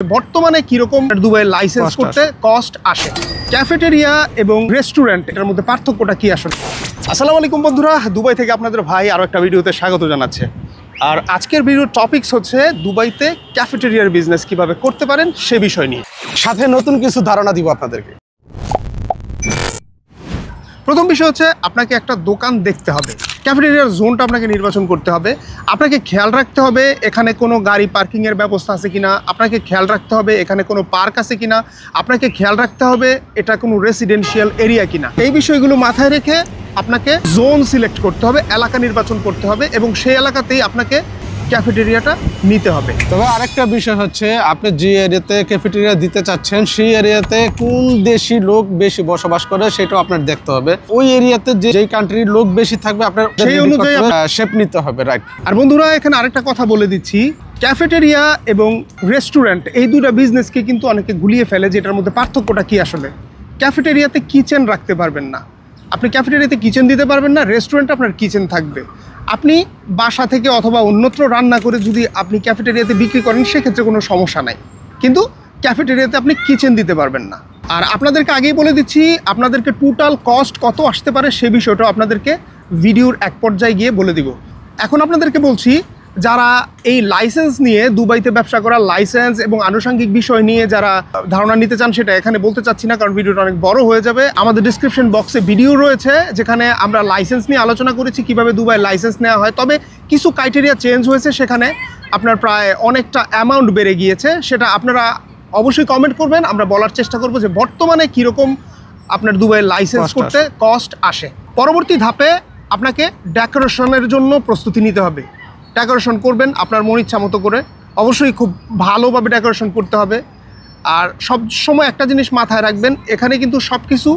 বর্তমানে কিরকম Dubai licence করতে কস্ট আসে, ক্যাফেটেরিয়া এবং রেস্টুরেন্ট এটার মধ্যে পার্থক্যটা কি আসলে? আসসালামু আলাইকুম বন্ধুরা, দুবাই থেকে আপনাদের ভাই আরো একটা ভিডিওতে স্বাগত জানাচ্ছে। আর আজকের ভিডিওর টপিকস হচ্ছে দুবাইতে ক্যাফেটেরিয়ার বিজনেস কিভাবে করতে পারেন সে বিষয় নিয়ে, সাথে নতুন কিছু ধারণা দিব আপনাদেরকে। প্রথম বিষয় হচ্ছে আপনাকে একটা দোকান দেখতে হবে, ক্যাফেটেরিয়ার জোনটা আপনাকে নির্বাচন করতে হবে। আপনাকে খেয়াল রাখতে হবে এখানে কোনো গাড়ি পার্কিংয়ের ব্যবস্থা আছে কিনা, আপনাকে খেয়াল রাখতে হবে এখানে কোনো পার্ক আছে কিনা, আপনাকে খেয়াল রাখতে হবে এটা কোনো রেসিডেন্সিয়াল এরিয়া কিনা। এই বিষয়গুলো মাথায় রেখে আপনাকে জোন সিলেক্ট করতে হবে, এলাকা নির্বাচন করতে হবে এবং সেই এলাকাতেই আপনাকে ক্যাফেটেরিয়াটা নিতে হবে। তবে আরেকটা বিষয় হচ্ছে আপনি যে এরিয়াতে ক্যাফেটেরিয়া দিতে চাচ্ছেন সেই এরিয়াতে কোন দেশি লোক বেশি বসবাস করে সেটাও আপনার দেখতে হবে। ওই এরিয়াতে যেই কান্ট্রির লোক বেশি থাকবে আপনার সেই অনুযায়ী শেপ নিতে হবে, রাইট? আর বন্ধুরা এখানে আরেকটা কথা বলে দিচ্ছি, ক্যাফেটেরিয়া এবং রেস্টুরেন্ট এই দুটো বিজনেসকে কিন্তু অনেকে গুলিয়ে ফেলে, যেটার মধ্যে পার্থক্যটা কি আসলে। ক্যাফেটেরিয়াতে কিচেন রাখতে পারবেন না, আপনি ক্যাফেটেরিয়াতে কিচেন দিতে পারবেন না, রেস্টুরেন্টে আপনার কিচেন থাকবে। আপনি বাসা থেকে অথবা অন্যত্র রান্না করে যদি আপনি ক্যাফেটেরিয়াতে বিক্রি করেন সেক্ষেত্রে কোনো সমস্যা নাই, কিন্তু ক্যাফেটেরিয়াতে আপনি কিচেন দিতে পারবেন না। আর আপনাদেরকে আগেই বলে দিচ্ছি আপনাদেরকে টোটাল কস্ট কত আসতে পারে সে বিষয়টাও আপনাদেরকে ভিডিওর এক পর্যায়ে গিয়ে বলে দিব। এখন আপনাদেরকে বলছি যারা এই লাইসেন্স নিয়ে দুবাইতে ব্যবসা করার লাইসেন্স এবং আনুষঙ্গিক বিষয় নিয়ে যারা ধারণা নিতে চান সেটা এখানে বলতে চাচ্ছি না, কারণ ভিডিওটা অনেক বড় হয়ে যাবে। আমাদের ডিসক্রিপশন বক্সে ভিডিও রয়েছে যেখানে আমরা লাইসেন্স নিয়ে আলোচনা করেছি কিভাবে দুবাই লাইসেন্স নেওয়া হয়। তবে কিছু ক্রাইটেরিয়া চেঞ্জ হয়েছে, সেখানে আপনার প্রায় অনেকটা অ্যামাউন্ট বেড়ে গিয়েছে, সেটা আপনারা অবশ্যই কমেন্ট করবেন, আমরা বলার চেষ্টা করব যে বর্তমানে কীরকম আপনার দুবাই লাইসেন্স করতে কস্ট আসে। পরবর্তী ধাপে আপনাকে ডেকোরেশনের জন্য প্রস্তুতি নিতে হবে। ডেকোরেশন করবেন আপনার মন ইচ্ছা মতো করে, অবশ্যই খুব ভালোভাবে ডেকোরেশন করতে হবে। আর সব সময় একটা জিনিস মাথায় রাখবেন, এখানে কিন্তু সব কিছু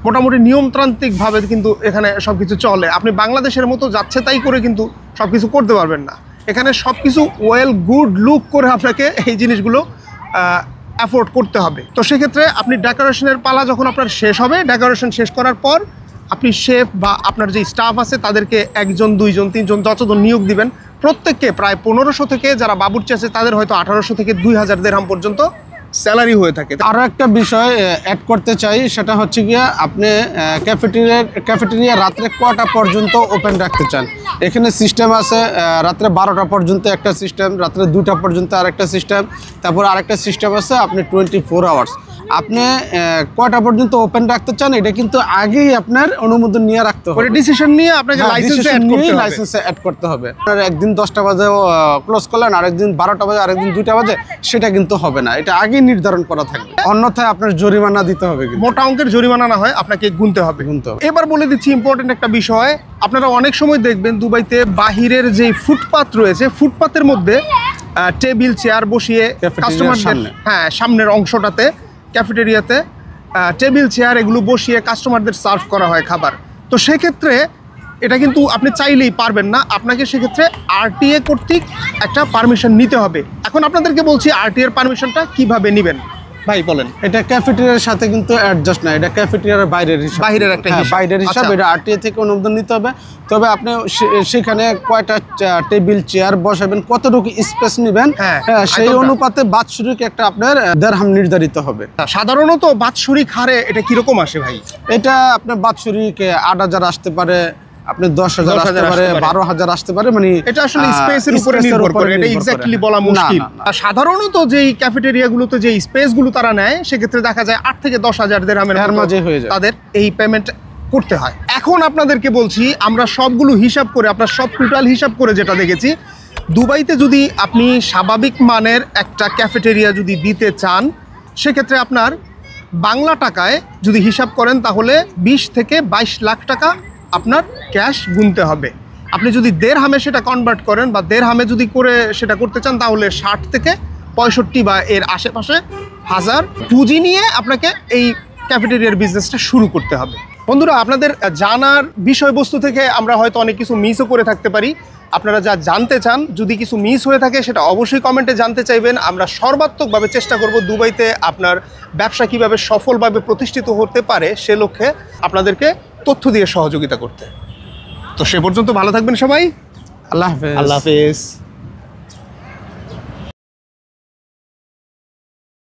মোটামুটি নিয়মতান্ত্রিকভাবে কিন্তু এখানে সব কিছু চলে। আপনি বাংলাদেশের মতো যাচ্ছে তাই করে কিন্তু সব কিছু করতে পারবেন না। এখানে সব কিছু ওয়েল গুড লুক করে আপনাকে এই জিনিসগুলো অ্যাফোর্ড করতে হবে। তো সেক্ষেত্রে আপনি ডেকোরেশনের পালা যখন আপনার শেষ হবে, ডেকোরেশন শেষ করার পর আপনি শেফ বা আপনার যে স্টাফ আছে তাদেরকে 1 জন 2 জন 3 জন যতজন নিয়োগ দিবেন, প্রত্যেককে প্রায় 1500 থেকে, যারা বাবুর্চি আছে তাদের হয়তো 1800 থেকে 2000 দিরহাম পর্যন্ত স্যালারি হয়ে থাকে। আরও একটা বিষয় অ্যাড করতে চাই, সেটা হচ্ছে গিয়া আপনি ক্যাফেটেরিয়া রাত্রে কটা পর্যন্ত ওপেন রাখতে চান। এখানে সিস্টেম আছে রাত্রে 12টা পর্যন্ত একটা সিস্টেম, রাত্রে 2টা পর্যন্ত আরেকটা সিস্টেম, তারপর আরেকটা সিস্টেম আছে আপনি 24 আওয়ার্স। আপনি কয়টা পর্যন্ত ওপেন রাখতে চান এটা কিন্তু আগেই আপনার অনুমোদন নিয়ে রাখতে হবে, ডিসিশন নিয়ে আপনাকে লাইসেন্সে অ্যাড করতে হবে। আপনার একদিন 10টা বাজে ক্লোজ করলেন, আরেকদিন 12টা বাজে, আরেকদিন 2টা বাজে, সেটা কিন্তু হবে না, এটা আগেই নির্ধারণ করা থাকবে, অন্যথায় আপনার জরিমানা দিতে হবে। মোটা অঙ্কের জরিমানা না হয় আপনাকে গুনতে হবে। এবার বলে দিচ্ছি ইম্পর্টেন্ট একটা বিষয়, আপনারা অনেক সময় দেখবেন দুবাইতে বাহিরের যে ফুটপাত রয়েছে, ফুটপাতের মধ্যে টেবিল চেয়ার বসিয়ে কাস্টমারদের সামনের অংশটাতে ক্যাফেটেরিয়াতে টেবিল চেয়ার এগুলো বসিয়ে কাস্টমারদের সার্ভ করা হয় খাবার। তো সেক্ষেত্রে এটা কিন্তু আপনি চাইলেই পারবেন না, আপনাকে সেক্ষেত্রে আরটিএ কর্তৃক একটা পারমিশন নিতে হবে। এখন আপনাদেরকে বলছি আরটিএর পারমিশনটা কিভাবে নেবেন ভাই বলেন। এটা ক্যাফেটেরিয়ার সাথে কিন্তু অ্যাডজাস্ট না, এটা ক্যাফেটেরিয়ার বাইরের একটা বাইরের হিসাব, এটা আরটিএ থেকে অনুমোদন নিতে হবে। তবে আপনি সেখানে কয়টা টেবিল চেয়ার বসাবেন, কতটুকু স্পেস নেবেন, সেই অনুপাতে বাৎসরিক একটা আপনার দিরহাম নির্ধারিত হবে। সাধারণত বাৎসরিক হারে এটা কিরকম আসে ভাই? এটা আপনার বাৎসরিক 8000 আসতে পারে, আপনি 10,000 আসতে পারে, 12,000 আসতে পারে, মানে এটা আসলে স্পেসের উপরে নির্ভর করে, এটা এক্স্যাক্টলি বলা মুশকিল। সাধারণত যেই ক্যাফেটেরিয়াগুলোতে যে স্পেসগুলো তারা নেয় সেক্ষেত্রে দেখা যায় 8 থেকে 10,000 দিরহামের মাঝে হয়ে যায় তাদের এই পেমেন্ট করতে হয়। এখন আপনাদেরকে বলছি আমরা সবগুলো হিসাব করে, আপনার সব টোটাল হিসাব করে যেটা দেখেছি, দুবাইতে যদি আপনি স্বাভাবিক মানের একটা ক্যাফেটেরিয়া যদি দিতে চান সেক্ষেত্রে আপনার বাংলা টাকায় যদি হিসাব করেন তাহলে 20 থেকে 22 লাখ টাকা আপনার ক্যাশ গুনতে হবে। আপনি যদি দিরহামে সেটা কনভার্ট করেন বা দিরহামে যদি করে সেটা করতে চান তাহলে 60 থেকে 65 বা এর আশেপাশে হাজার পুঁজি নিয়ে আপনাকে এই ক্যাফেটেরিয়ার বিজনেসটা শুরু করতে হবে। বন্ধুরা আপনাদের জানার বিষয়বস্তু থেকে আমরা হয়তো অনেক কিছু মিসও করে থাকতে পারি, আপনারা যা জানতে চান যদি কিছু মিস হয়ে থাকে সেটা অবশ্যই কমেন্টে জানতে চাইবেন। আমরা সর্বাত্মকভাবে চেষ্টা করব দুবাইতে আপনার ব্যবসা কীভাবে সফলভাবে প্রতিষ্ঠিত হতে পারে সে লক্ষ্যে আপনাদেরকে তথ্য দিয়ে সহযোগিতা করতে। তো সে পর্যন্ত ভালো থাকবেন সবাই, আল্লাহ হাফেজ। আল্লাহ হাফেজ।